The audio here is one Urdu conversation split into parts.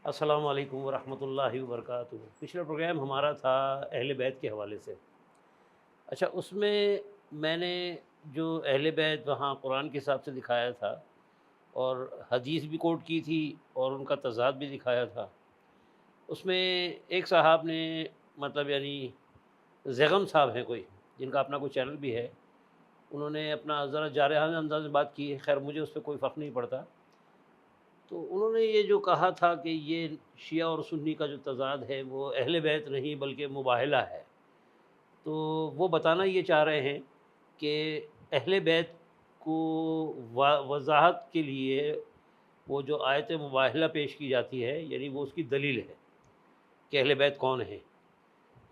السلام علیکم ورحمۃ اللہ وبرکاتہ۔ پچھلا پروگرام ہمارا تھا اہل بیت کے حوالے سے۔ اچھا، اس میں میں نے جو اہل بیت وہاں قرآن کے حساب سے دکھایا تھا اور حدیث بھی کوٹ کی تھی اور ان کا تضاد بھی دکھایا تھا۔ اس میں ایک صاحب نے یعنی زیغم صاحب ہیں کوئی، جن کا اپنا کوئی چینل بھی ہے، انہوں نے اپنا ذرا جارحانہ انداز میں بات کی ہے۔ خیر مجھے اس پہ کوئی فرق نہیں پڑتا۔ تو انہوں نے یہ جو کہا تھا کہ یہ شیعہ اور سنی کا جو تضاد ہے وہ اہل بیت نہیں بلکہ مباہلہ ہے، تو وہ بتانا یہ چاہ رہے ہیں کہ اہل بیت کو وضاحت کے لیے وہ جو آیت مباہلہ پیش کی جاتی ہے، یعنی وہ اس کی دلیل ہے کہ اہل بیت کون ہیں،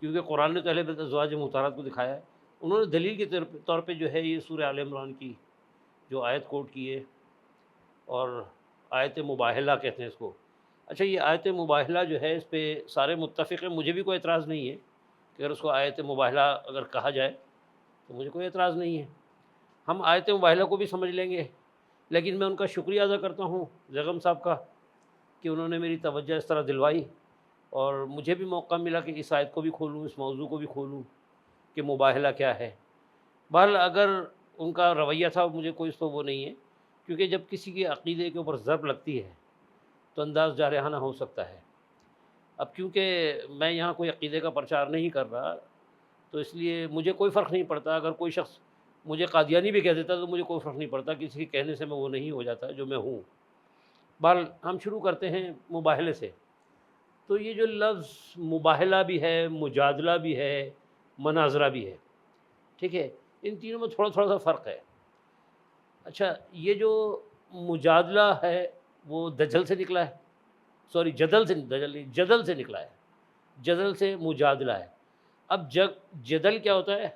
کیونکہ قرآن نے تو اہل بیت ازواج مطہرات کو دکھایا ہے۔ انہوں نے دلیل کے طور پہ جو ہے یہ سورہ آل عمران کی جو آیت کوٹ کی ہے، اور آیت مباہلہ کہتے ہیں اس کو۔ اچھا، یہ آیت مباہلہ جو ہے اس پہ سارے متفق ہیں، مجھے بھی کوئی اعتراض نہیں ہے کہ اگر اس کو آیت مباہلہ اگر کہا جائے تو مجھے کوئی اعتراض نہیں ہے، ہم آیت مباہلہ کو بھی سمجھ لیں گے۔ لیکن میں ان کا شکریہ ادا کرتا ہوں زیغم صاحب کا کہ انہوں نے میری توجہ اس طرح دلوائی اور مجھے بھی موقع ملا کہ اس آیت کو بھی کھولوں، اس موضوع کو بھی کھولوں کہ مباہلہ کیا ہے۔ بہرحال اگر ان کا رویہ تھا، مجھے کوئی اس تو وہ نہیں ہے، کیونکہ جب کسی کے عقیدے کے اوپر ضرب لگتی ہے تو انداز جارحانہ ہو سکتا ہے۔ اب کیونکہ میں یہاں کوئی عقیدے کا پرچار نہیں کر رہا، تو اس لیے مجھے کوئی فرق نہیں پڑتا۔ اگر کوئی شخص مجھے قادیانی بھی کہہ دیتا تو مجھے کوئی فرق نہیں پڑتا، کسی کے کہنے سے میں وہ نہیں ہو جاتا جو میں ہوں۔ بہرحال ہم شروع کرتے ہیں مباہلے سے۔ تو یہ جو لفظ مباہلہ بھی ہے، مجادلہ بھی ہے، مناظرہ بھی ہے، ٹھیک ہے، ان تینوں میں تھوڑا تھوڑا سا فرق ہے۔ اچھا، یہ جو مجادلہ ہے وہ دجل سے نکلا ہے، سوری جدل سے، دجل نہیں، جدل سے نکلا ہے، جدل سے مجادلہ ہے۔ اب جدل کیا ہوتا ہے؟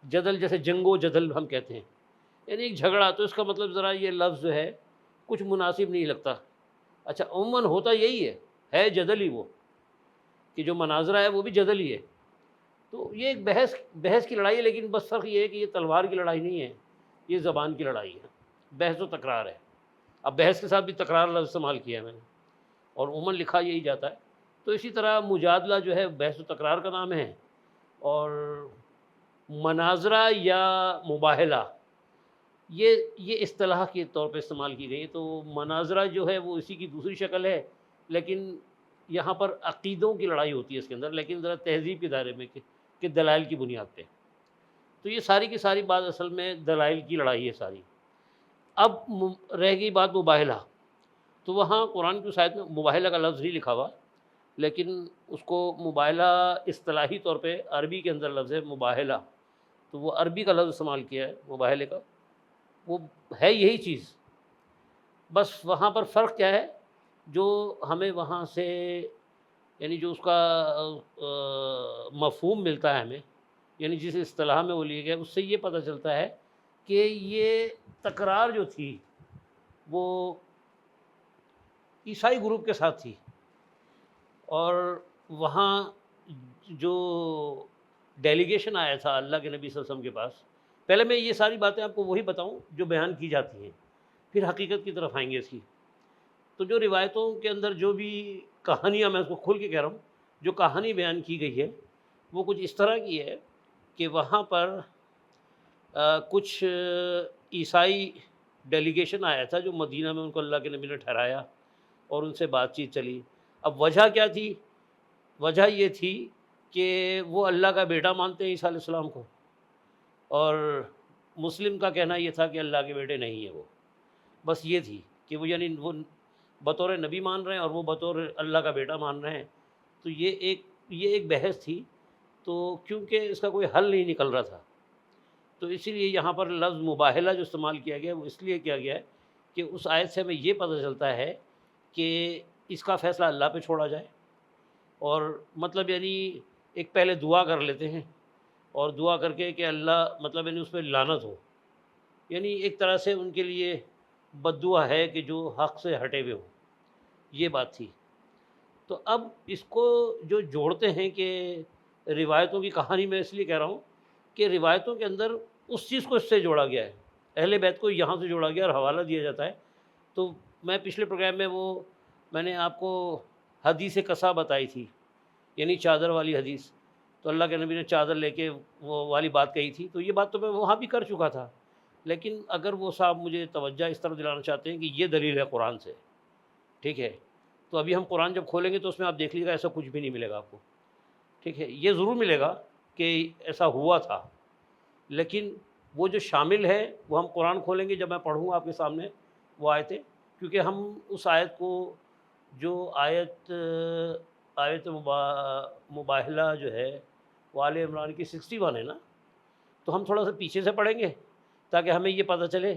جدل جیسے جنگ و جدل ہم کہتے ہیں، یعنی ایک جھگڑا، تو اس کا مطلب ذرا یہ لفظ جو ہے کچھ مناسب نہیں لگتا۔ اچھا، عموماً ہوتا یہی ہے جدل ہی وہ، کہ جو مناظرہ ہے وہ بھی جدل ہی ہے۔ تو یہ ایک بحث کی لڑائی ہے، لیکن بس فرق یہ ہے کہ یہ تلوار کی لڑائی نہیں ہے، یہ زبان کی لڑائی ہے، بحث و تکرار ہے۔ اب بحث کے ساتھ بھی تکرار لفظ استعمال کیا ہے میں نے، اور عموماً لکھا یہی جاتا ہے۔ تو اسی طرح مجادلہ جو ہے بحث و تکرار کا نام ہے، اور مناظرہ یا مباہلہ یہ اصطلاح کے طور پہ استعمال کی گئی ہے۔ تو مناظرہ جو ہے وہ اسی کی دوسری شکل ہے، لیکن یہاں پر عقیدوں کی لڑائی ہوتی ہے اس کے اندر، لیکن ذرا تہذیب کے دائرے میں کہ دلائل کی بنیاد پہ۔ تو یہ ساری کی ساری بات اصل میں دلائل کی لڑائی ہے ساری۔ اب رہ گئی بات مباہلہ، تو وہاں قرآن کی اس آیت میں مباہلہ کا لفظ نہیں لکھا ہوا، لیکن اس کو مباہلہ اصطلاحی طور پہ عربی کے اندر لفظ ہے مباہلہ، تو وہ عربی کا لفظ استعمال کیا ہے مباہلے کا، وہ ہے یہی چیز، بس وہاں پر فرق کیا ہے جو ہمیں وہاں سے، یعنی جو اس کا مفہوم ملتا ہے ہمیں، یعنی جس اصطلاح میں وہ لیے گئے، اس سے یہ پتہ چلتا ہے کہ یہ تکرار جو تھی وہ عیسائی گروپ کے ساتھ تھی، اور وہاں جو ڈیلیگیشن آیا تھا اللہ کے نبی صلی اللہ علیہ وسلم کے پاس، پہلے میں یہ ساری باتیں آپ کو وہی بتاؤں جو بیان کی جاتی ہیں، پھر حقیقت کی طرف آئیں گے اس کی۔ تو جو روایتوں کے اندر جو بھی کہانیاں، میں اس کو کھول کے کہہ رہا ہوں، جو کہانی بیان کی گئی ہے وہ کچھ اس طرح کی ہے کہ وہاں پر کچھ عیسائی ڈیلیگیشن آیا تھا جو مدینہ میں ان کو اللہ کے نبی نے ٹھہرایا اور ان سے بات چیت چلی۔ اب وجہ کیا تھی؟ وجہ یہ تھی کہ وہ اللہ کا بیٹا مانتے ہیں عیسیٰ علیہ السلام کو، اور مسلم کا کہنا یہ تھا کہ اللہ کے بیٹے نہیں ہیں وہ، بس یہ تھی کہ وہ، یعنی وہ بطور نبی مان رہے ہیں اور وہ بطور اللہ کا بیٹا مان رہے ہیں۔ تو یہ ایک بحث تھی، تو کیونکہ اس کا کوئی حل نہیں نکل رہا تھا، تو اسی لیے یہاں پر لفظ مباہلہ جو استعمال کیا گیا وہ اس لیے کیا گیا ہے کہ اس آیت سے ہمیں یہ پتہ چلتا ہے کہ اس کا فیصلہ اللہ پہ چھوڑا جائے، اور یعنی ایک پہلے دعا کر لیتے ہیں، اور دعا کر کے کہ اللہ یعنی اس پہ لعنت ہو، یعنی ایک طرح سے ان کے لیے بد دعا ہے کہ جو حق سے ہٹے ہوئے ہوں، یہ بات تھی۔ تو اب اس کو جو جوڑتے ہیں کہ روایتوں کی کہانی، میں اس لیے کہہ رہا ہوں کہ روایتوں کے اندر اس چیز کو اس سے جوڑا گیا ہے، اہل بیت کو یہاں سے جوڑا گیا اور حوالہ دیا جاتا ہے۔ تو میں پچھلے پروگرام میں وہ میں نے آپ کو حدیث قصا بتائی تھی، یعنی چادر والی حدیث، تو اللہ کے نبی نے چادر لے کے وہ والی بات کہی تھی، تو یہ بات تو میں وہاں بھی کر چکا تھا، لیکن اگر وہ صاحب مجھے توجہ اس طرح دلانا چاہتے ہیں کہ یہ دلیل ہے قرآن سے، ٹھیک ہے، تو ابھی ہم قرآن جب کھولیں گے تو اس میں آپ دیکھ لیجیے گا ایسا کچھ بھی نہیں ملے گا آپ کو، ٹھیک ہے، یہ ضرور ملے گا کہ ایسا ہوا تھا، لیکن وہ جو شامل ہے وہ ہم قرآن کھولیں گے، جب میں پڑھوں گا آپ کے سامنے وہ آیتیں، کیونکہ ہم اس آیت کو جو آیت مباہلہ جو ہے وہ آل عمران کی 61 ہے نا، تو ہم تھوڑا سا پیچھے سے پڑھیں گے تاکہ ہمیں یہ پتہ چلے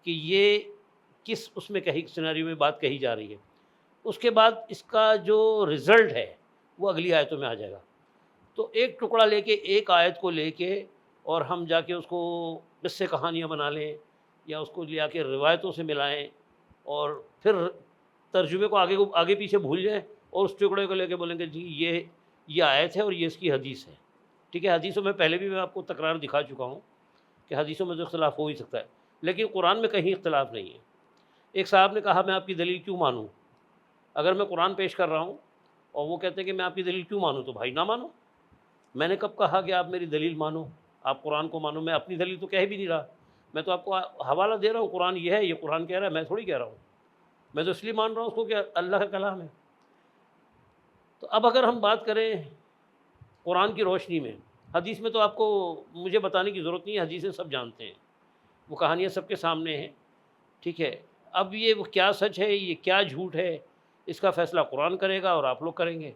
کہ یہ کس اس میں کہیں سیناریو میں بات کہی جا رہی ہے، اس کے بعد اس کا جو رزلٹ ہے وہ اگلی آیتوں میں آ جائے گا۔ تو ایک ٹکڑا لے کے، ایک آیت کو لے کے، اور ہم جا کے اس کو قصے کہانیاں بنا لیں یا اس کو لے آ کے روایتوں سے ملائیں اور پھر ترجمے کو آگے پیچھے بھول جائیں اور اس ٹکڑے کو لے کے بولیں گے جی یہ آیت ہے اور یہ اس کی حدیث ہے، ٹھیک ہے۔ حدیثوں میں پہلے بھی میں آپ کو تکرار دکھا چکا ہوں کہ حدیثوں میں تو اختلاف ہو ہی سکتا ہے، لیکن قرآن میں کہیں اختلاف نہیں ہے۔ ایک صاحب نے کہا میں آپ کی دلیل کیوں مانوں؟ اگر میں قرآن پیش کر رہا ہوں اور وہ کہتے ہیں کہ میں آپ کی دلیل کیوں مانوں، تو بھائی نہ مانو۔ میں نے کب کہا کہ آپ میری دلیل مانو، آپ قرآن کو مانو؟ میں اپنی دلیل تو کہہ بھی نہیں رہا، میں تو آپ کو حوالہ دے رہا ہوں، قرآن یہ ہے، یہ قرآن کہہ رہا ہے، میں تھوڑی کہہ رہا ہوں، میں تو اس لیے مان رہا ہوں اس کو کہ اللہ کا کلام ہے۔ تو اب اگر ہم بات کریں قرآن کی روشنی میں، حدیث میں تو آپ کو مجھے بتانے کی ضرورت نہیں ہے، حدیثیں سب جانتے ہیں، وہ کہانیاں سب کے سامنے ہیں، ٹھیک ہے۔ اب یہ وہ کیا سچ ہے، یہ کیا جھوٹ ہے، اس کا فیصلہ قرآن کرے گا اور آپ لوگ کریں گے۔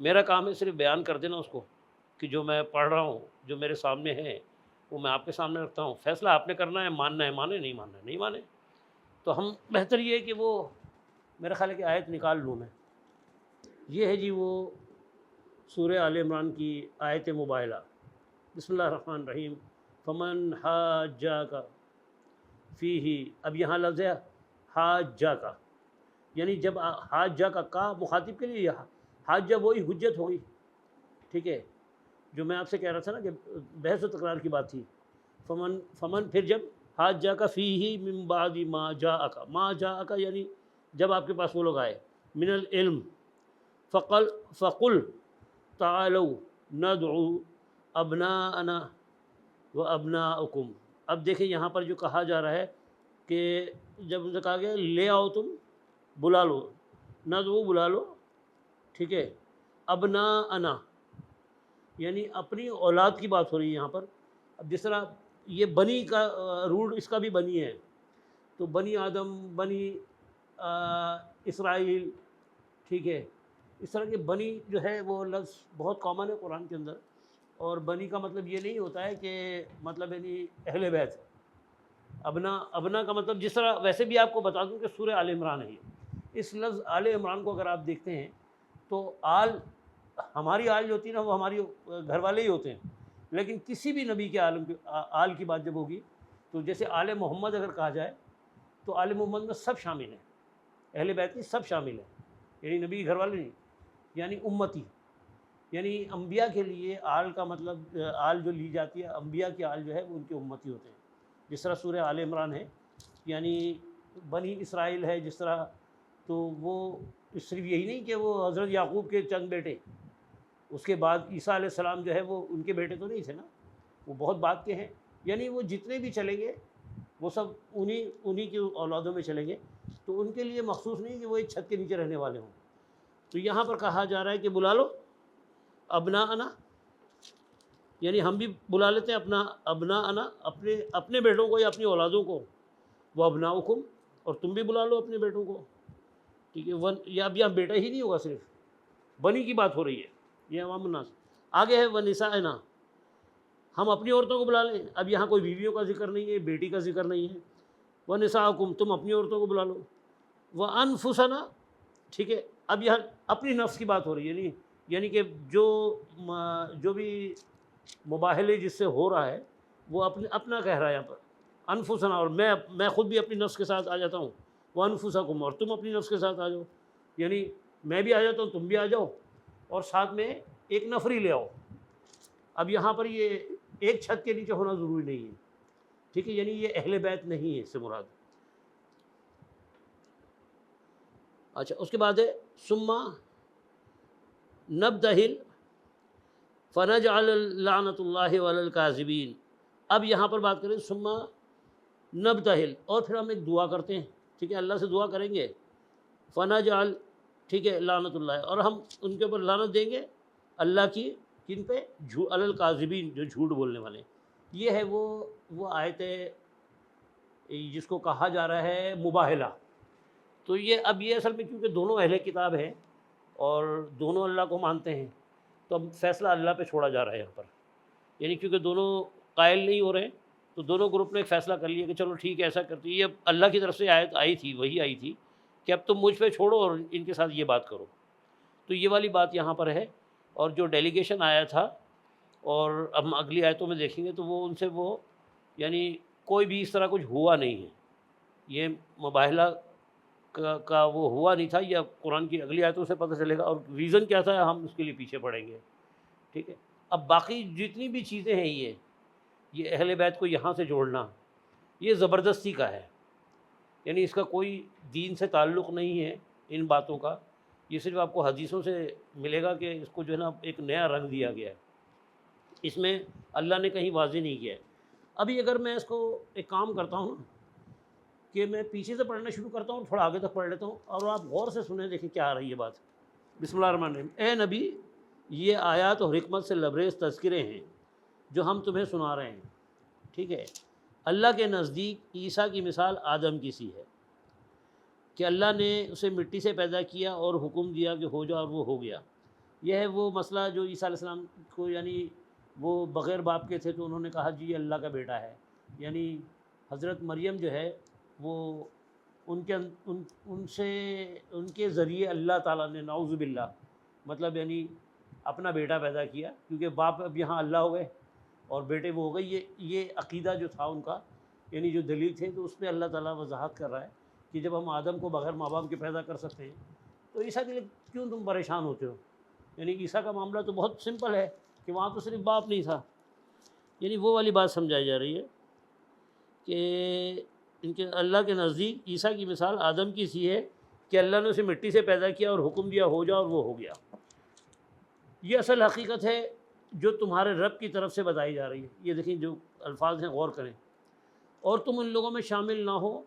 میرا کام ہے صرف بیان کر دینا اس کو کہ جو میں پڑھ رہا ہوں، جو میرے سامنے ہے، وہ میں آپ کے سامنے رکھتا ہوں، فیصلہ آپ نے کرنا ہے، ماننا ہے مانے، نہیں ماننا ہے نہیں مانے۔ تو ہم بہتر یہ ہے کہ وہ میرا خیال ہے کہ آیت نکال لوں میں، یہ ہے جی وہ سورہ آل عمران کی آیت مباہلہ۔ بسم اللہ الرحمن الرحیم۔ فمن حاجاک فیہ، اب یہاں لفظ ہے حاجاک، یعنی جب حاجاک کا مخاطب کے لیے، حاجہ وہی حجت ہوگی، ٹھیک ہے، جو میں آپ سے کہہ رہا تھا نا کہ بحث و تکرار کی بات تھی۔ فمن پھر جب حاجاک فیہ من بعد ما جاءک یعنی جب آپ کے پاس وہ لوگ آئے، من العلم، فقل تعالوا ندعو ابناءنا وابناءکم۔ اب دیکھیں یہاں پر جو کہا جا رہا ہے کہ جب ان سے کہا گیا لے آؤ، تم بلا لو، ندعو بلا لو، ٹھیک ہے، ابناءنا یعنی اپنی اولاد کی بات ہو رہی ہے یہاں پر۔ اب جس طرح یہ بنی کا روٹ اس کا بھی بنی ہے، تو بنی آدم، بنی اسرائیل، ٹھیک ہے، اس طرح کے بنی جو ہے وہ لفظ بہت کامن ہے قرآن کے اندر، اور بنی کا مطلب یہ نہیں ہوتا ہے کہ مطلب یعنی اہل بیت۔ ابنا کا مطلب جس طرح ویسے بھی آپ کو بتا دوں کہ سورہ آل عمران ہے یہ، اس لفظ آل عمران کو اگر آپ دیکھتے ہیں تو آل، ہماری آل جو ہوتی ہے نا وہ ہماری گھر والے ہی ہوتے ہیں، لیکن کسی بھی نبی کے آل کی بات جب ہوگی تو جیسے آل محمد اگر کہا جائے تو آل محمد میں سب شامل ہیں، اہل بیت کی سب شامل ہیں، یعنی نبی کے گھر والے نہیں، یعنی امتی، یعنی انبیاء کے لیے آل کا مطلب آل جو لی جاتی ہے، انبیاء کی آل جو ہے وہ ان کے امتی ہوتے ہیں۔ جس طرح سورہ آل عمران ہے یعنی بنی اسرائیل ہے جس طرح، تو وہ صرف یہی نہیں کہ وہ حضرت یعقوب کے چند بیٹے، اس کے بعد عیسیٰ علیہ السلام جو ہے وہ ان کے بیٹے تو نہیں تھے نا، وہ بہت بعد کے ہیں، یعنی وہ جتنے بھی چلیں گے وہ سب انہی کی اولادوں میں چلیں گے، تو ان کے لیے مخصوص نہیں کہ وہ ایک چھت کے نیچے رہنے والے ہوں۔ تو یہاں پر کہا جا رہا ہے کہ بلا لو ابناءنا، یعنی ہم بھی بلا لیتے ہیں اپنا ابناءنا، اپنے بیٹوں کو یا اپنی اولادوں کو، وہ ابناؤکم، اور تم بھی بلا لو اپنے بیٹوں کو، ٹھیک ہے۔ یا اب یہاں بیٹا ہی نہیں ہوگا، صرف بنی کی بات ہو رہی ہے، یہ عوام الناس۔ آگے ہے ونسائنا، ہم اپنی عورتوں کو بلا لیں، اب یہاں کوئی بیویوں کا ذکر نہیں ہے، بیٹی کا ذکر نہیں ہے۔ ونساءکم، تم اپنی عورتوں کو بلا لو۔ وانفسنا، ٹھیک ہے، اب یہاں اپنی نفس کی بات ہو رہی ہے، یعنی کہ جو بھی مباہلے جس سے ہو رہا ہے وہ اپنا کہہ رہا ہے یہاں پر، انفسنا، اور میں خود بھی اپنی نفس کے ساتھ آ جاتا ہوں، وانفسکم، اور تم اپنی نفس کے ساتھ آ جاؤ، یعنی میں بھی آ جاتا ہوں، تم بھی آ جاؤ، اور ساتھ میں ایک نفری لے آؤ۔ اب یہاں پر یہ ایک چھت کے نیچے ہونا ضروری نہیں ہے، ٹھیک ہے، یعنی یہ اہل بیت نہیں ہے اس سے مراد۔ اچھا اس کے بعد ہے ثم نبتہل فنجعل لعنۃ اللہ علی الکاذبین. اب یہاں پر بات کریں ثم نبتہل، اور پھر ہم ایک دعا کرتے ہیں، ٹھیک ہے، اللہ سے دعا کریں گے فنجعل، ٹھیک ہے، لعنت اللہ، اور ہم ان کے اوپر لعنت دیں گے اللہ کی، کن پہ؟ علی الکاذبین، جو جھوٹ بولنے والے. یہ ہے وہ آیت ہے جس کو کہا جا رہا ہے مباہلہ. تو اب یہ اصل میں کیونکہ دونوں اہل کتاب ہیں اور دونوں اللہ کو مانتے ہیں، تو اب فیصلہ اللہ پہ چھوڑا جا رہا ہے یہاں پر. یعنی کیونکہ دونوں قائل نہیں ہو رہے، تو دونوں گروپ نے ایک فیصلہ کر لیا کہ چلو ٹھیک ہے ایسا کرتے ہیں. یہ اب اللہ کی طرف سے آیت آئی تھی، وہی آئی تھی کہ اب تم مجھ پہ چھوڑو اور ان کے ساتھ یہ بات کرو. تو یہ والی بات یہاں پر ہے. اور جو ڈیلیگیشن آیا تھا، اور اب ہم اگلی آیتوں میں دیکھیں گے، تو وہ ان سے یعنی کوئی بھی اس طرح کچھ ہوا نہیں ہے. یہ مباہلہ کا وہ ہوا نہیں تھا. یہ قرآن کی اگلی آیتوں سے پتہ چلے گا، اور ریزن کیا تھا ہم اس کے لیے پیچھے پڑیں گے. ٹھیک ہے. اب باقی جتنی بھی چیزیں ہیں، یہ اہل بیت کو یہاں سے جوڑنا، یہ زبردستی کا ہے. یعنی اس کا کوئی دین سے تعلق نہیں ہے ان باتوں کا. یہ صرف آپ کو حدیثوں سے ملے گا کہ اس کو جو ہے نا ایک نیا رنگ دیا گیا ہے. اس میں اللہ نے کہیں واضح نہیں کیا ہے. ابھی اگر میں اس کو ایک کام کرتا ہوں کہ میں پیچھے سے پڑھنا شروع کرتا ہوں، تھوڑا آگے تک پڑھ لیتا ہوں، اور آپ غور سے سنیں، دیکھیں کیا آ رہی ہے بات. بسم اللہ الرحمن الرحیم. اے نبی، یہ آیات اور حکمت سے لبریز تذکرے ہیں جو ہم تمہیں سنا رہے ہیں. ٹھیک ہے. اللہ کے نزدیک عیسیٰ کی مثال آدم کی سی ہے کہ اللہ نے اسے مٹی سے پیدا کیا اور حکم دیا کہ ہو جا، اور وہ ہو گیا. یہ ہے وہ مسئلہ جو عیسیٰ علیہ السلام کو، یعنی وہ بغیر باپ کے تھے تو انہوں نے کہا جی یہ اللہ کا بیٹا ہے. یعنی حضرت مریم جو ہے وہ ان کے ذریعے اللہ تعالیٰ نے، نعوذ باللہ، مطلب یعنی اپنا بیٹا پیدا کیا، کیونکہ باپ اب یہاں اللہ ہو گئے اور بیٹے وہ ہو گئے. یہ عقیدہ جو تھا ان کا، یعنی جو دلیل تھے، تو اس پہ اللہ تعالیٰ وضاحت کر رہا ہے کہ جب ہم آدم کو بغیر ماں باپ کے پیدا کر سکتے ہیں تو عیسیٰ کے لیے کیوں تم پریشان ہوتے ہو. یعنی عیسیٰ کا معاملہ تو بہت سمپل ہے کہ وہاں تو صرف باپ نہیں تھا. یعنی وہ والی بات سمجھائی جا رہی ہے کہ ان کے اللہ کے نزدیک عیسیٰ کی مثال آدم کی سی ہے کہ اللہ نے اسے مٹی سے پیدا کیا اور حکم دیا ہو جا، اور وہ ہو گیا. یہ اصل حقیقت ہے جو تمہارے رب کی طرف سے بتائی جا رہی ہے. یہ دیکھیں جو الفاظ ہیں، غور کریں. اور تم ان لوگوں میں شامل نہ ہو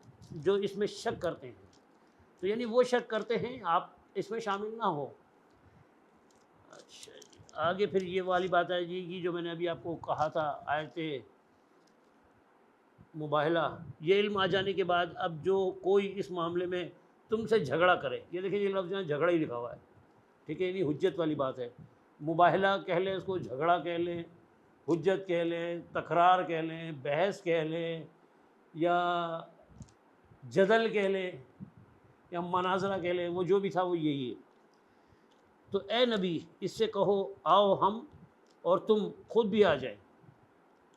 جو اس میں شک کرتے ہیں. تو یعنی وہ شک کرتے ہیں، آپ اس میں شامل نہ ہو. اچھا جی، آگے پھر یہ والی بات آئے گی جو میں نے ابھی آپ کو کہا تھا، آیت مباہلہ. یہ علم آ جانے کے بعد اب جو کوئی اس معاملے میں تم سے جھگڑا کرے، یہ دیکھیں یہ لفظ یہاں جھگڑا ہی لکھا ہوا ہے. ٹھیک ہے. یعنی حجت والی بات ہے. مباہلہ کہہ لیں اس کو، جھگڑا کہہ لیں، حجت کہہ لیں، تکرار کہہ لیں، بحث کہہ لیں، یا جدل کہہ لیں، یا مناظرہ کہہ لیں، وہ جو بھی تھا وہ یہی ہے. تو اے نبی، اس سے کہو آؤ ہم اور تم خود بھی آ جائیں.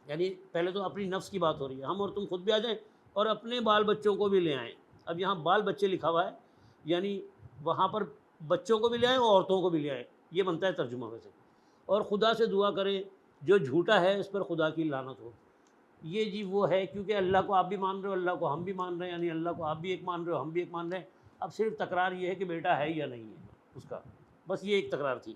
یعنی پہلے تو اپنی نفس کی بات ہو رہی ہے، ہم اور تم خود بھی آ جائیں اور اپنے بال بچوں کو بھی لے آئیں. اب یہاں بال بچے لکھا ہوا ہے، یعنی وہاں پر بچوں کو بھی لے آئیں اور عورتوں کو بھی لے آئیں. یہ بنتا ہے ترجمہ میں سے. اور خدا سے دعا کریں، جو جھوٹا ہے اس پر خدا کی لعنت ہو. یہ جی وہ ہے، کیونکہ اللہ کو آپ بھی مان رہے ہو، اللہ کو ہم بھی مان رہے ہیں، یعنی اللہ کو آپ بھی ایک مان رہے ہو، ہم بھی ایک مان رہے ہیں. اب صرف تکرار یہ ہے کہ بیٹا ہے یا نہیں ہے اس کا، بس یہ ایک تکرار تھی.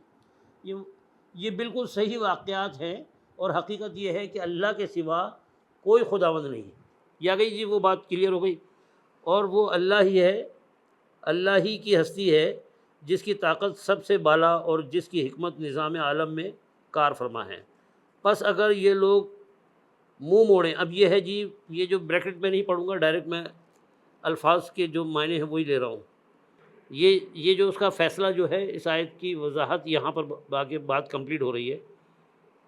یہ بالکل صحیح واقعات ہیں، اور حقیقت یہ ہے کہ اللہ کے سوا کوئی خداوند نہیں ہے. یہ آ گئی جی، وہ بات کلیئر ہو گئی. اور وہ اللہ ہی ہے، اللہ ہی کی ہستی ہے جس کی طاقت سب سے بالا اور جس کی حکمت نظام عالم میں کار فرما ہے. بس اگر یہ لوگ منہ موڑیں، اب یہ ہے جی، یہ جو بریکٹ میں نہیں پڑھوں گا، ڈائریکٹ میں الفاظ کے جو معنی ہیں وہی لے رہا ہوں. یہ جو اس کا فیصلہ جو ہے، اس آیت کی وضاحت یہاں پر آگے بات کمپلیٹ ہو رہی ہے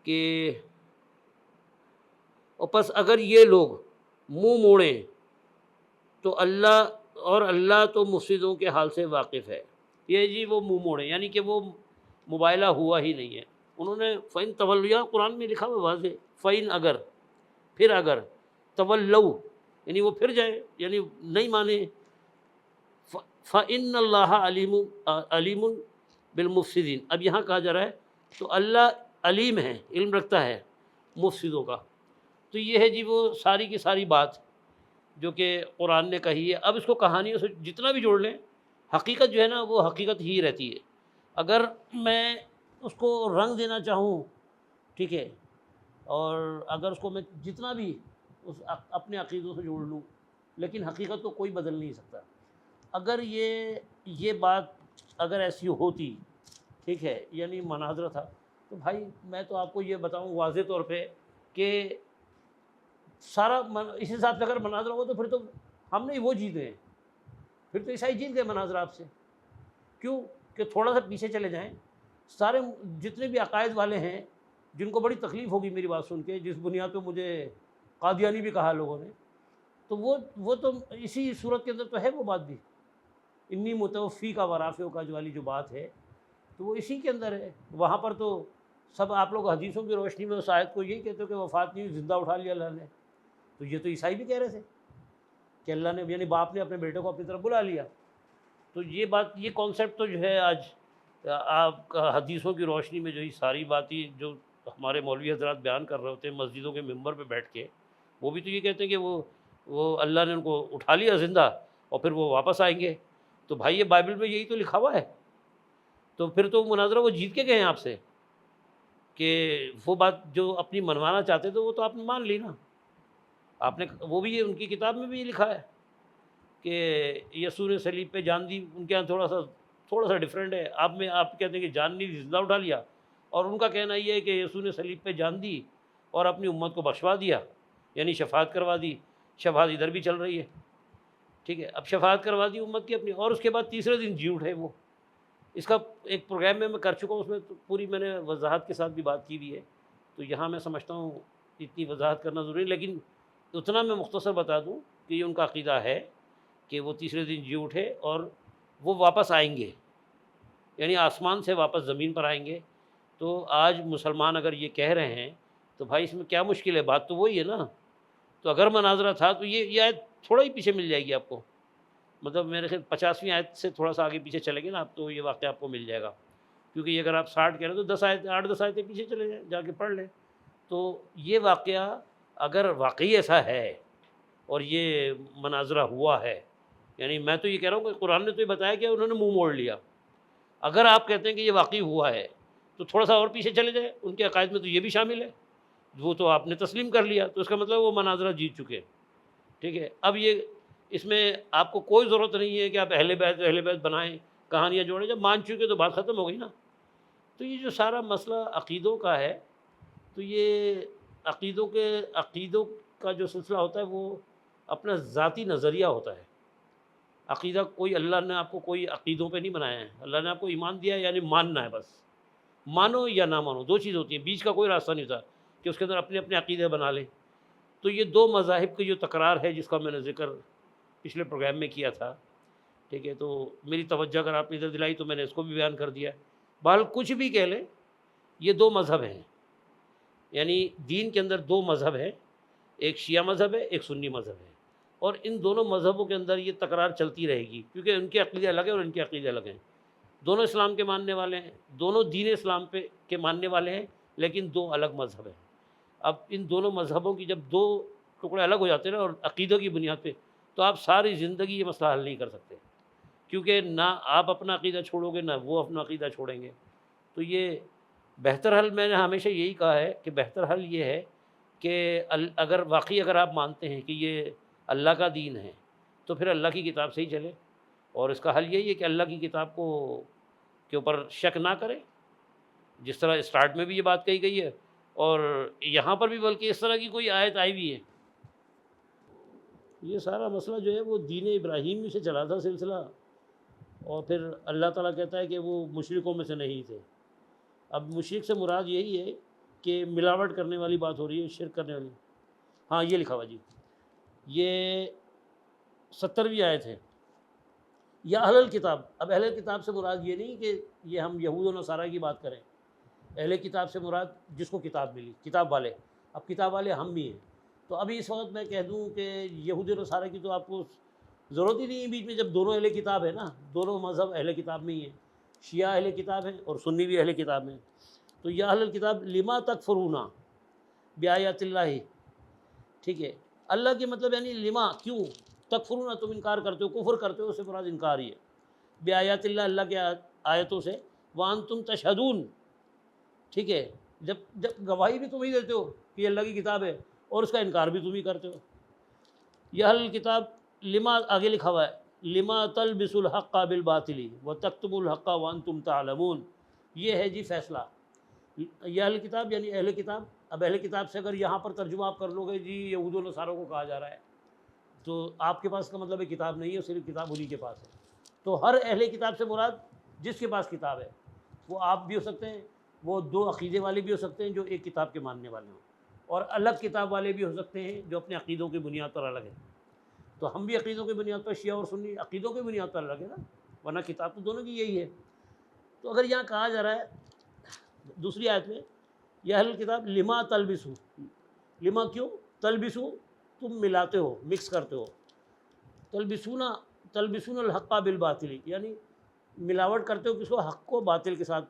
کہ اور پس اگر یہ لوگ منہ موڑیں تو اللہ تو مفسدوں کے حال سے واقف ہے. یہ جی وہ منہ موڑیں، یعنی کہ وہ مباہلہ ہوا ہی نہیں ہے. انہوں نے فَإِن تَوَلَّوْا، قرآن میں لکھا ہوا واضح، فَإِن، اگر، پھر اگر، تولوا یعنی وہ پھر جائیں، یعنی نہیں مانے. فَإِنَّ اللَّهَ عَلِيمٌ بِالْمُفْسِدِينَ. اب یہاں کہا جا رہا ہے تو اللہ علیم ہے، علم رکھتا ہے مفسدوں کا. تو یہ ہے جی وہ ساری کی ساری بات جو کہ قرآن نے کہی ہے. اب اس کو کہانیوں سے جتنا بھی جوڑ لیں حقیقت جو ہے نا وہ حقیقت ہی رہتی ہے. اگر میں اس کو رنگ دینا چاہوں، ٹھیک ہے، اور اگر اس کو میں جتنا بھی اس اپنے عقیدوں سے جوڑ لوں، لیکن حقیقت کو کوئی بدل نہیں سکتا. اگر یہ بات اگر ایسی ہوتی، ٹھیک ہے، یعنی مناظرہ تھا، تو بھائی میں تو آپ کو یہ بتاؤں واضح طور پہ کہ سارا اس حساب سے اگر مناظرہ ہو تو پھر تو ہم نہیں وہ جیتے ہیں، پھر تو عیسائی جیت گئے مناظرہ آپ سے. کیوں کہ تھوڑا سا پیچھے چلے جائیں، سارے جتنے بھی عقائد والے ہیں جن کو بڑی تکلیف ہوگی میری بات سن کے، جس بنیاد پہ مجھے قادیانی بھی کہا لوگوں نے، تو وہ تو اسی صورت کے اندر تو ہے وہ بات بھی، انی متوفی کا ورافع کا جو والی جو بات ہے تو وہ اسی کے اندر ہے. وہاں پر تو سب آپ لوگ حدیثوں کی روشنی میں اس آیت کو یہی کہتے ہو کہ وفات نہیں ہوئی، زندہ اٹھا لیا اللہ نے. تو یہ تو عیسائی بھی کہہ رہے تھے کہ اللہ نے یعنی باپ نے اپنے بیٹے کو اپنی طرف بلا لیا. تو یہ بات، یہ کانسیپٹ تو جو ہے آج آپ کا حدیثوں کی روشنی میں جو ہی ساری باتیں جو ہمارے مولوی حضرات بیان کر رہے ہوتے ہیں مسجدوں کے ممبر پہ بیٹھ کے، وہ بھی تو یہ کہتے ہیں کہ وہ اللہ نے ان کو اٹھا لیا زندہ اور پھر وہ واپس آئیں گے. تو بھائی یہ بائبل میں یہی تو لکھا ہوا ہے. تو پھر تو مناظرہ وہ جیت کے گئے ہیں آپ سے کہ وہ بات جو اپنی منوانا چاہتے تھے وہ تو آپ نے مان لی نا. آپ نے وہ بھی ان کی کتاب میں بھی یہ لکھا ہے کہ یسوع نے صلیب پہ جان دی. ان کے یہاں تھوڑا سا ڈفرینٹ ہے. آپ کہتے ہیں کہ جان نہیں دی، زندہ اٹھا لیا، اور ان کا کہنا یہ ہے کہ یسوع نے صلیب پہ جان دی اور اپنی امت کو بخشوا دیا، یعنی شفاعت کروا دی. شفاعت ادھر بھی چل رہی ہے، ٹھیک ہے. اب شفاعت کروا دی امت کی اپنی، اور اس کے بعد تیسرے دن جی اٹھے وہ. اس کا ایک پروگرام میں کر چکا ہوں، اس میں تو پوری میں نے وضاحت کے ساتھ بھی بات کی ہوئی ہے. تو یہاں میں سمجھتا ہوں اتنی وضاحت کرنا ضروری ہے، لیکن اتنا میں مختصر بتا دوں کہ یہ ان کا عقیدہ ہے کہ وہ تیسرے دن جی اٹھے اور وہ واپس آئیں گے، یعنی آسمان سے واپس زمین پر آئیں گے. تو آج مسلمان اگر یہ کہہ رہے ہیں تو بھائی اس میں کیا مشکل ہے؟ بات تو وہی ہے نا. تو اگر مناظرہ تھا تو یہ آیت تھوڑا ہی پیچھے مل جائے گی آپ کو، مطلب میرے خیال 50ویں آیت سے تھوڑا سا آگے پیچھے چلیں گے نا آپ تو یہ واقعہ آپ کو مل جائے گا. کیونکہ یہ اگر آپ 60 کہہ رہے ہیں تو 8-10 آیتیں پیچھے چلے جائیں، جا کے پڑھ لیں. تو یہ واقعہ اگر واقعی ایسا ہے اور یہ مناظرہ ہوا ہے، یعنی میں تو یہ کہہ رہا ہوں کہ قرآن نے تو یہ بتایا کہ انہوں نے منہ موڑ لیا. اگر آپ کہتے ہیں کہ یہ واقعی ہوا ہے تو تھوڑا سا اور پیچھے چلے جائیں، ان کے عقائد میں تو یہ بھی شامل ہے. وہ تو آپ نے تسلیم کر لیا، تو اس کا مطلب وہ مناظرہ جیت چکے، ٹھیک ہے. اب یہ اس میں آپ کو کوئی ضرورت نہیں ہے کہ آپ اہل بیت بنائیں، کہانیاں جوڑیں. جب مان چکے تو بات ختم ہو گئی نا. تو یہ جو سارا مسئلہ عقیدوں کا ہے، تو یہ عقیدوں کا جو سلسلہ ہوتا ہے وہ اپنا ذاتی نظریہ ہوتا ہے. عقیدہ کوئی اللہ نے آپ کو کوئی عقیدوں پہ نہیں بنایا ہے. اللہ نے آپ کو ایمان دیا ہے، یعنی ماننا ہے بس. مانو یا نہ مانو، دو چیز ہوتی ہیں، بیچ کا کوئی راستہ نہیں ہوتا کہ اس کے اندر اپنے اپنے عقیدے بنا لیں. تو یہ دو مذاہب کی جو تکرار ہے جس کا میں نے ذکر پچھلے پروگرام میں کیا تھا، ٹھیک ہے، تو میری توجہ اگر آپ نے ادھر دلائی تو میں نے اس کو بھی بیان کر دیا. بہرحال کچھ بھی کہہ لیں، یہ دو مذہب ہیں، یعنی دین کے اندر دو مذہب ہیں، ایک شیعہ مذہب ہے، ایک سنی مذہب ہے. اور ان دونوں مذہبوں کے اندر یہ تکرار چلتی رہے گی کیونکہ ان کے عقیدے الگ ہیں اور ان کے عقیدے الگ ہیں. دونوں اسلام کے ماننے والے ہیں، دونوں دین اسلام کے ماننے والے ہیں، لیکن دو الگ مذہب ہیں. اب ان دونوں مذہبوں کی جب دو ٹکڑے الگ ہو جاتے ہیں نا اور عقیدوں کی بنیاد پہ، تو آپ ساری زندگی یہ مسئلہ حل نہیں کر سکتے، کیونکہ نہ آپ اپنا عقیدہ چھوڑو گے نہ وہ اپنا عقیدہ چھوڑیں گے. تو یہ بہتر حل، میں نے ہمیشہ یہی کہا ہے کہ بہتر حل یہ ہے کہ اگر آپ مانتے ہیں کہ یہ اللہ کا دین ہے تو پھر اللہ کی کتاب سے ہی چلے. اور اس کا حل یہی ہے کہ اللہ کی کتاب کے اوپر شک نہ کرے، جس طرح اسٹارٹ میں بھی یہ بات کہی گئی ہے اور یہاں پر بھی، بلکہ اس طرح کی کوئی آیت آئی بھی ہے. یہ سارا مسئلہ جو ہے وہ دین ابراہیمی سے چلا تھا سلسلہ، اور پھر اللہ تعالیٰ کہتا ہے کہ وہ مشرکوں میں سے نہیں تھے. اب مشرک سے مراد یہی ہے کہ ملاوٹ کرنے والی بات ہو رہی ہے، شرک کرنے والی. ہاں یہ لکھا ہوا جی، یہ 70ویں آیت ہے، یا اہل الکتاب. اب اہل الکتاب سے مراد یہ نہیں کہ یہ ہم یہود و نصارہ کی بات کریں. اہل کتاب سے مراد جس کو کتاب ملی، کتاب والے. اب کتاب والے ہم بھی ہیں. تو ابھی اس وقت میں کہہ دوں کہ یہود و نصارہ کی تو آپ کو ضرورت ہی نہیں ہے بیچ میں، جب دونوں اہل کتاب ہے نا، دونوں مذہب اہل کتاب میں ہی ہیں. شیعہ اہل کتاب ہیں اور سنی بھی اہل کتاب ہیں. تو یا اہل الکتاب لما تکفرون بآیات اللہ، ٹھیک ہے. اللہ کے مطلب یعنی لما، کیوں، تکفرون تم انکار کرتے ہو، کفر کرتے ہو، اس سے مراد انکار ہی ہے. بیایات اللہ، اللہ کے آیتوں سے، وانتم تشہدون، ٹھیک ہے، جب گواہی بھی تم ہی دیتے ہو کہ یہ اللہ کی کتاب ہے اور اس کا انکار بھی تم ہی کرتے ہو۔ یہ اہل کتاب لما آگے لکھا ہوا ہے، لما تلبسوا الحق بالباطل وتکتموا الحق وانتم تعلمون، یہ ہے جی فیصلہ۔ یہ اہل کتاب یعنی اہل کتاب، اب اہل کتاب سے اگر یہاں پر ترجمہ آپ کر لو گے جی یہود و نصاروں کو کہا جا رہا ہے، تو آپ کے پاس کا مطلب ہے کتاب نہیں ہے، صرف کتاب انہی کے پاس ہے۔ تو ہر اہل کتاب سے مراد جس کے پاس کتاب ہے، وہ آپ بھی ہو سکتے ہیں، وہ دو عقیدے والے بھی ہو سکتے ہیں جو ایک کتاب کے ماننے والے ہوں، اور الگ کتاب والے بھی ہو سکتے ہیں جو اپنے عقیدوں کی بنیاد پر الگ ہیں۔ تو ہم بھی عقیدوں کی بنیاد پر، شیعہ اور سنی عقیدوں کی بنیاد پر الگ ہے نا، ورنہ کتاب تو دونوں کی یہی ہے۔ تو اگر یہاں کہا جا رہا ہے دوسری آیت میں، یا اہل کتاب لما تلبسو، لما کیوں؟ تلبسو تم ملاتے ہو، مکس کرتے ہو، تلبسون الحق بالباطل یعنی ملاوٹ کرتے ہو کس کو؟ حق کو باطل کے ساتھ۔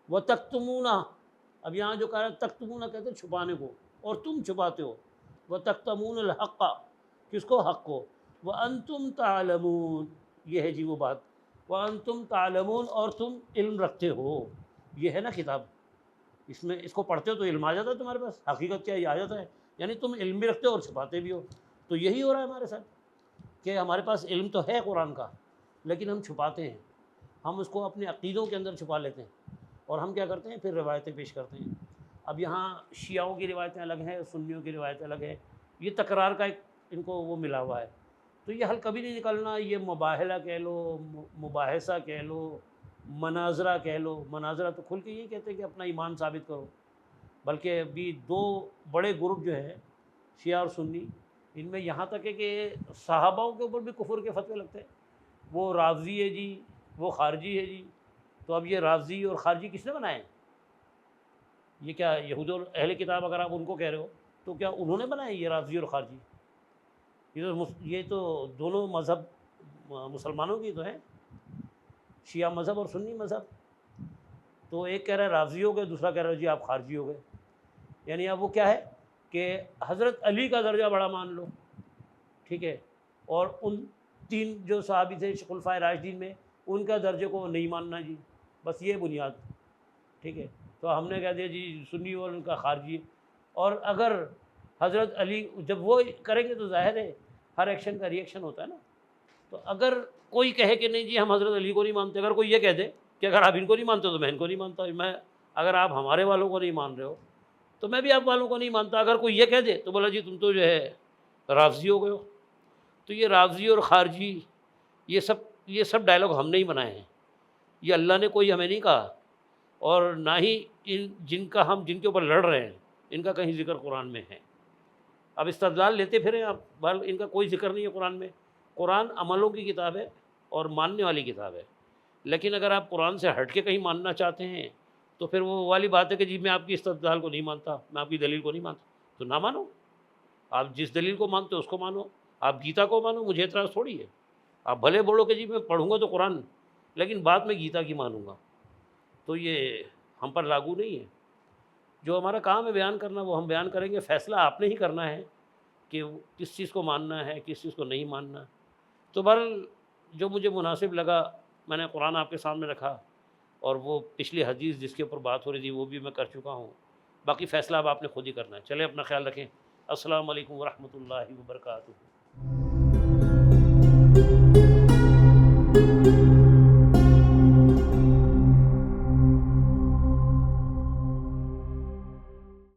وتکتمون، اب یہاں جو کہا ہے تکتمون کہتے ہیں چھپانے کو، اور تم چھپاتے ہو، وتکتمون الحق، کس کو؟ حق کو، وانتم تعلمون، یہ ہے جی وہ بات، وانتم تعلمون، اور تم علم رکھتے ہو۔ یہ ہے نا کتاب، اس میں اس کو پڑھتے ہو تو علم آ جاتا ہے تمہارے پاس، حقیقت کیا ہے یہ آ جاتا ہے، یعنی تم علم بھی رکھتے ہو اور چھپاتے بھی ہو۔ تو یہی ہو رہا ہے ہمارے ساتھ کہ ہمارے پاس علم تو ہے قرآن کا، لیکن ہم چھپاتے ہیں، ہم اس کو اپنے عقیدوں کے اندر چھپا لیتے ہیں، اور ہم کیا کرتے ہیں؟ پھر روایتیں پیش کرتے ہیں۔ اب یہاں شیعوں کی روایتیں الگ ہیں، سنیوں کی روایتیں الگ ہیں، یہ تکرار کا ایک ان کو وہ ملا ہوا ہے، تو یہ حل کبھی نہیں نکلنا۔ یہ مباہلہ کہہ لو، مباحثہ کہہ لو، مناظرہ کہہ لو، مناظرہ تو کھل کے یہ کہتے ہیں کہ اپنا ایمان ثابت کرو، بلکہ ابھی دو بڑے گروپ جو ہیں شیعہ اور سنی، ان میں یہاں تک ہے کہ صحاباؤں کے اوپر بھی کفر کے فتوے لگتے ہیں، وہ رافضی ہے جی، وہ خارجی ہے جی۔ تو اب یہ رافضی اور خارجی کس نے بنائے ہیں؟ یہ کیا یہود اور اہل کتاب اگر آپ ان کو کہہ رہے ہو تو کیا انہوں نے بنائے یہ رافضی اور خارجی؟ یہ تو دونوں مذہب مسلمانوں کی تو ہیں، شیعہ مذہب اور سنی مذہب۔ تو ایک کہہ رہا ہے رافضی ہو گئے، دوسرا کہہ رہا ہے جی آپ خارجی ہو گئے، یعنی اب وہ کیا ہے کہ حضرت علی کا درجہ بڑا مان لو، ٹھیک ہے، اور ان تین جو صحابی تھے خلفائے راشدین میں، ان کا درجے کو نہیں ماننا جی، بس یہ بنیاد، ٹھیک ہے۔ تو ہم نے کہہ دیا جی سنی اور ان کا خارجی۔ اور اگر حضرت علی جب وہ کریں گے تو ظاہر ہے ہر ایکشن کا ری ایکشن ہوتا ہے نا، تو اگر کوئی کہے کہ نہیں جی ہم حضرت علی کو نہیں مانتے، اگر کوئی یہ کہہ دے کہ اگر آپ ان کو نہیں مانتے تو میں ان کو نہیں مانتا، اگر آپ ہمارے والوں کو نہیں مان رہے ہو تو میں بھی آپ والوں کو نہیں مانتا، اگر کوئی یہ کہہ دے تو بولا جی تم تو جو ہے رافضی ہو گئے ہو۔ تو یہ رافضی اور خارجی یہ سب ڈائلاگ ہم نے ہی بنائے ہیں، یہ اللہ نے کوئی ہمیں نہیں کہا، اور نہ ہی جن کے اوپر لڑ رہے ہیں ان کا کہیں ذکر قرآن میں ہے۔ اب استدلال لیتے پھریں آپ، بل ان کا کوئی ذکر نہیں ہے قرآن میں۔ قرآن عملوں کی کتاب ہے اور ماننے والی کتاب ہے، لیکن اگر آپ قرآن سے ہٹ کے کہیں ماننا چاہتے ہیں تو پھر وہ والی بات ہے کہ جی میں آپ کی استدلال کو نہیں مانتا، میں آپ کی دلیل کو نہیں مانتا، تو نہ مانو، آپ جس دلیل کو مانتے ہو اس کو مانو، آپ گیتا کو مانو، مجھے اعتراض تھوڑی ہے۔ آپ بھلے بولو کہ جی میں پڑھوں گا تو قرآن، لیکن بعد میں گیتا کی مانوں گا، تو یہ ہم پر لاگو نہیں ہے۔ جو ہمارا کام ہے بیان کرنا وہ ہم بیان کریں گے، فیصلہ آپ نے ہی کرنا ہے کہ کس چیز کو ماننا ہے کس چیز کو نہیں ماننا۔ تو بہرحال جو مجھے مناسب لگا میں نے قرآن آپ کے سامنے رکھا، اور وہ پچھلی حدیث جس کے اوپر بات ہو رہی تھی وہ بھی میں کر چکا ہوں، باقی فیصلہ اب آپ نے خود ہی کرنا ہے۔ چلے اپنا خیال رکھیں، السلام علیکم ورحمۃ اللہ وبرکاتہ۔